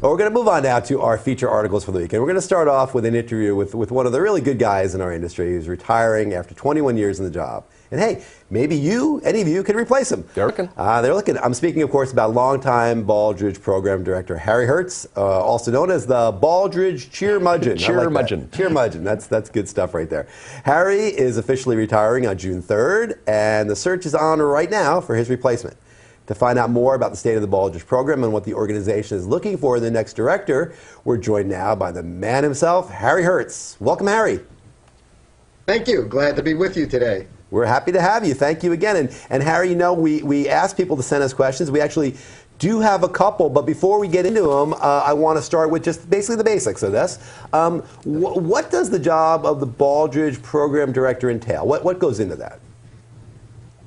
Well, we're going to move on now to our feature articles for the week. And we're going to start off with an interview with one of the really good guys in our industry who's retiring after 21 years in the job. And hey, maybe any of you, can replace him. They're looking. I'm speaking, of course, about longtime Baldrige program director Harry Hertz, also known as the Baldrige Cheermudgeon. Cheermudgeon. Cheermudgeon. That's good stuff right there. Harry is officially retiring on June 3rd, and the search is on right now for his replacement. To find out more about the state of the Baldrige program and what the organization is looking for in the next director, we're joined now by the man himself, Harry Hertz. Welcome, Harry. Thank you. Glad to be with you today. We're happy to have you. Thank you again. And Harry, you know, we ask people to send us questions. We actually do have a couple, but before we get into them, I want to start with just basically the basics of this. What does the job of the Baldrige program director entail? What goes into that?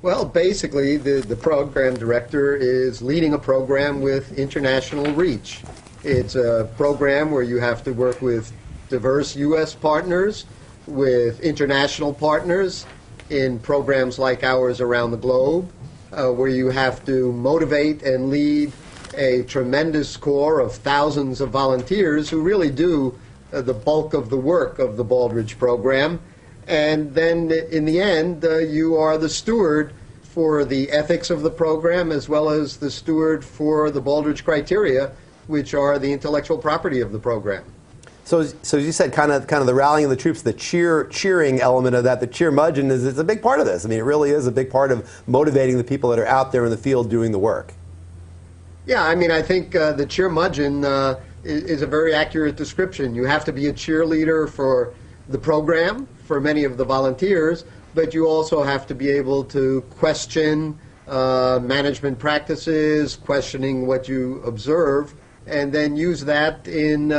Well, basically, the program director is leading a program with international reach. It's a program where you have to work with diverse U.S. partners, with international partners in programs like ours around the globe, where you have to motivate and lead a tremendous corps of thousands of volunteers who really do the bulk of the work of the Baldrige program. And then in the end, you are the steward for the ethics of the program, as well as the steward for the Baldrige criteria, which are the intellectual property of the program. So as you said, kind of the rallying of the troops, the cheering element of that, the cheermudgeon is a big part of this. I mean, it really is a big part of motivating the people that are out there in the field doing the work. Yeah, I mean, I think the cheermudgeon is a very accurate description. You have to be a cheerleader for the program, for many of the volunteers, but you also have to be able to question management practices, questioning what you observe, and then use that in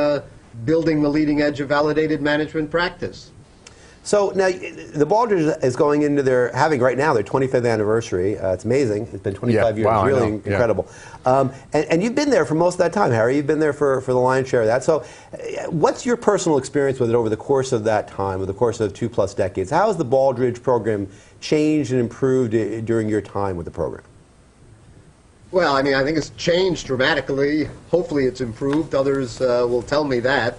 building the leading edge of validated management practice. So now the Baldrige is going into having right now their 25th anniversary. It's amazing. It's been 25 years. Wow, really incredible. Yeah. And you've been there for most of that time, Harry. You've been there for the lion's share of that. So what's your personal experience with it over the course of that time, over the course of 2+ decades? How has the Baldrige program changed and improved during your time with the program? Well, I mean, I think it's changed dramatically. Hopefully it's improved. Others will tell me that.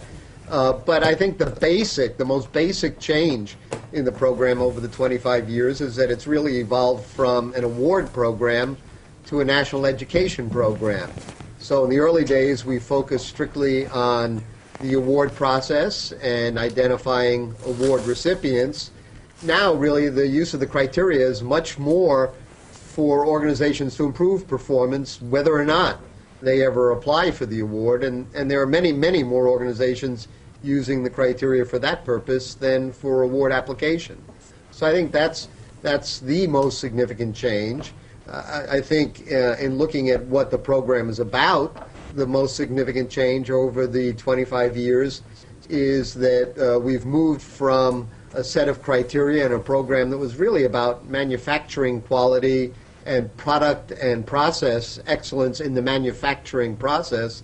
But I think the most basic change in the program over the 25 years is that it's really evolved from an award program to a national education program. So in the early days, we focused strictly on the award process and identifying award recipients. Now, really, the use of the criteria is much more for organizations to improve performance, whether or not they ever apply for the award. And there are many, many more organizations using the criteria for that purpose than for award application. So I think that's the most significant change. I think in looking at what the program is about, the most significant change over the 25 years is that we've moved from a set of criteria and a program that was really about manufacturing quality and product and process excellence in the manufacturing process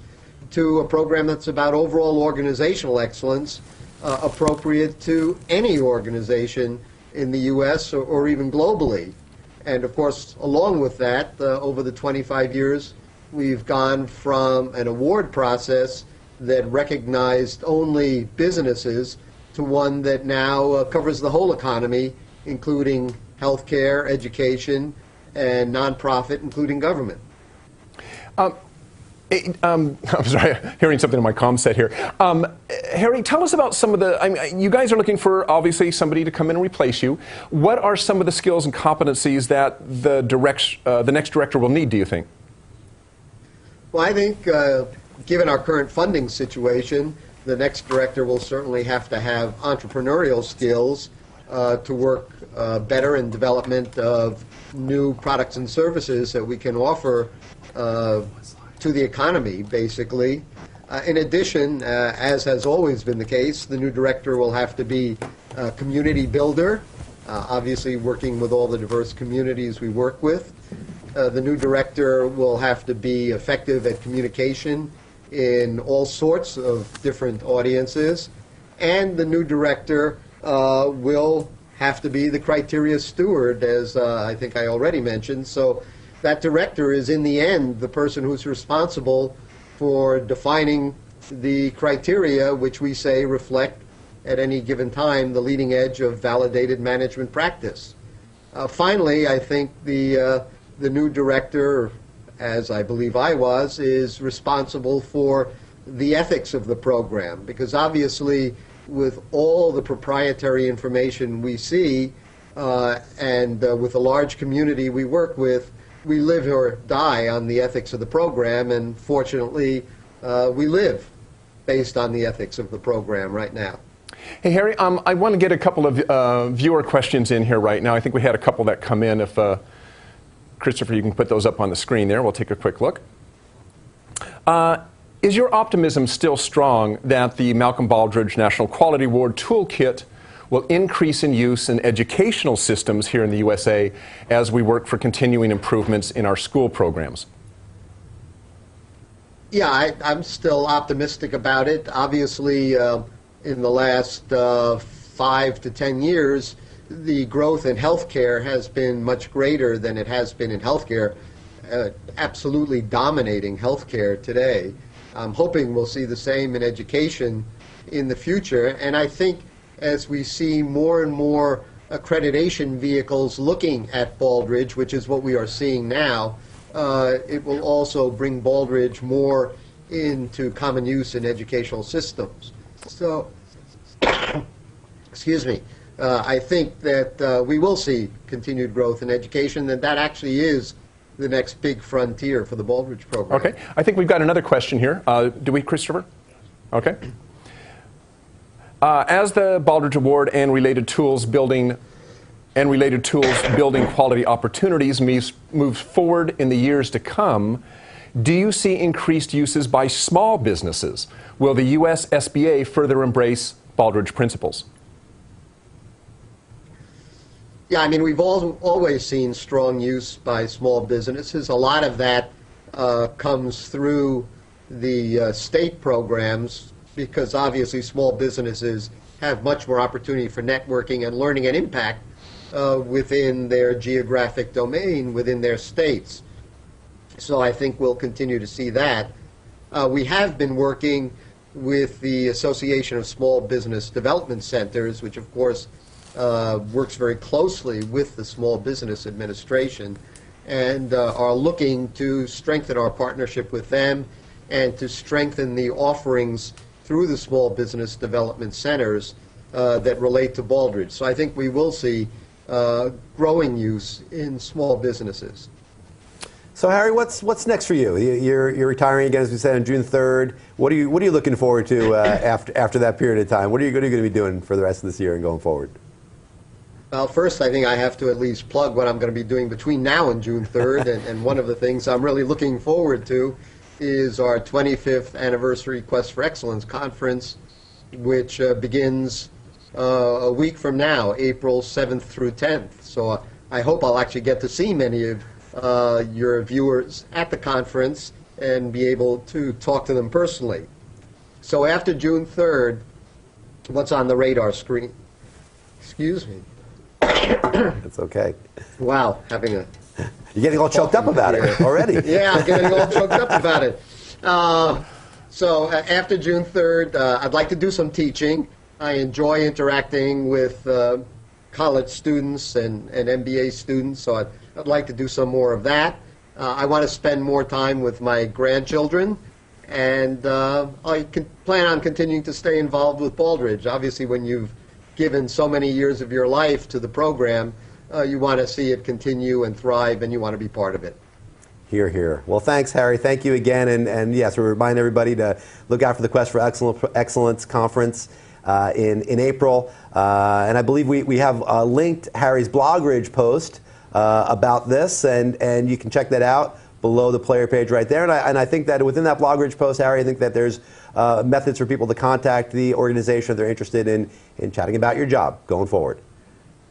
to a program that's about overall organizational excellence, appropriate to any organization in the U.S. or even globally. And of course, along with that, over the 25 years, we've gone from an award process that recognized only businesses to one that now covers the whole economy, including healthcare, education, and nonprofit, including government. I'm sorry, hearing something in my comm set here. Harry, tell us about some of the, I mean, you guys are looking for, obviously, somebody to come in and replace you. What are some of the skills and competencies that the next director will need, do you think? Well, I think, given our current funding situation, the next director will certainly have to have entrepreneurial skills to work better in development of new products and services that we can offer to the economy, basically. In addition, as has always been the case, the new director will have to be a community builder, obviously working with all the diverse communities we work with. The new director will have to be effective at communication in all sorts of different audiences. And the new director will have to be the criteria steward, as I think I already mentioned. So that director is, in the end, the person who's responsible for defining the criteria which we say reflect at any given time the leading edge of validated management practice. Finally, I think the new director, as I believe I was, is responsible for the ethics of the program, because obviously with all the proprietary information we see and with the large community we work with, we live or die on the ethics of the program, and fortunately we live based on the ethics of the program right now. Hey, Harry, I want to get a couple of viewer questions in here right now. I think we had a couple that come in. If Christopher, you can put those up on the screen there. We'll take a quick look. Is your optimism still strong that the Malcolm Baldrige National Quality Award Toolkit will increase in use in educational systems here in the USA as we work for continuing improvements in our school programs? Yeah, I'm still optimistic about it. Obviously, in the last 5 to 10 years, the growth in healthcare has been much greater than it has been in healthcare, absolutely dominating healthcare today. I'm hoping we'll see the same in education in the future, and I think as we see more and more accreditation vehicles looking at Baldrige, which is what we are seeing now, it will also bring Baldrige more into common use in educational systems. So, excuse me, I think that we will see continued growth in education, and that actually is the next big frontier for the Baldrige program. Okay, I think we've got another question here. Do we, Christopher? Okay. As the Baldrige Award and related tools building quality opportunities moves forward in the years to come, do you see increased uses by small businesses? Will the U.S. SBA further embrace Baldrige principles? Yeah, I mean, we've always seen strong use by small businesses. A lot of that comes through the state programs, because obviously small businesses have much more opportunity for networking and learning and impact within their geographic domain, within their states. So I think we'll continue to see that. We have been working with the Association of Small Business Development Centers, which of course works very closely with the Small Business Administration, and are looking to strengthen our partnership with them and to strengthen the offerings through the Small Business Development Centers that relate to Baldrige. So I think we will see growing use in small businesses. So Harry, what's next for you? You're retiring again, as we said, on June 3rd. What are you looking forward to after that period of time? What are you going to be doing for the rest of this year and going forward? Well, first, I think I have to at least plug what I'm going to be doing between now and June 3rd, and one of the things I'm really looking forward to is our 25th anniversary Quest for Excellence conference, which begins a week from now, April 7th through 10th. So I hope I'll actually get to see many of your viewers at the conference and be able to talk to them personally. So after June 3rd, what's on the radar screen? Excuse me. It's okay. Wow, having a... You're getting all choked up about it already. Yeah, I'm getting all choked up about it. So after June 3rd, I'd like to do some teaching. I enjoy interacting with college students and MBA students, so I'd like to do some more of that. I want to spend more time with my grandchildren, and I plan on continuing to stay involved with Baldrige. Obviously, when you've given so many years of your life to the program, you want to see it continue and thrive, and you want to be part of it. Hear, hear. Well, thanks, Harry. Thank you again. And yes, we remind everybody to look out for the Quest for Excellence Conference in April. And I believe we have linked Harry's Baldrige post about this, and you can check that out below the player page right there. And I think that within that Baldrige post, Harry, I think that there's methods for people to contact the organization if they're interested in chatting about your job going forward.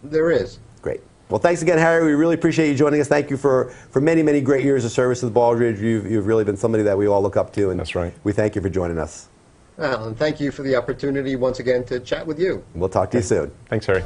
There is. Great. Well, thanks again, Harry. We really appreciate you joining us. Thank you for many, many great years of service to the Baldrige. You've really been somebody that we all look up to, and that's right. We thank you for joining us. Well, and thank you for the opportunity once again to chat with you. We'll talk to you soon. Thanks, Harry.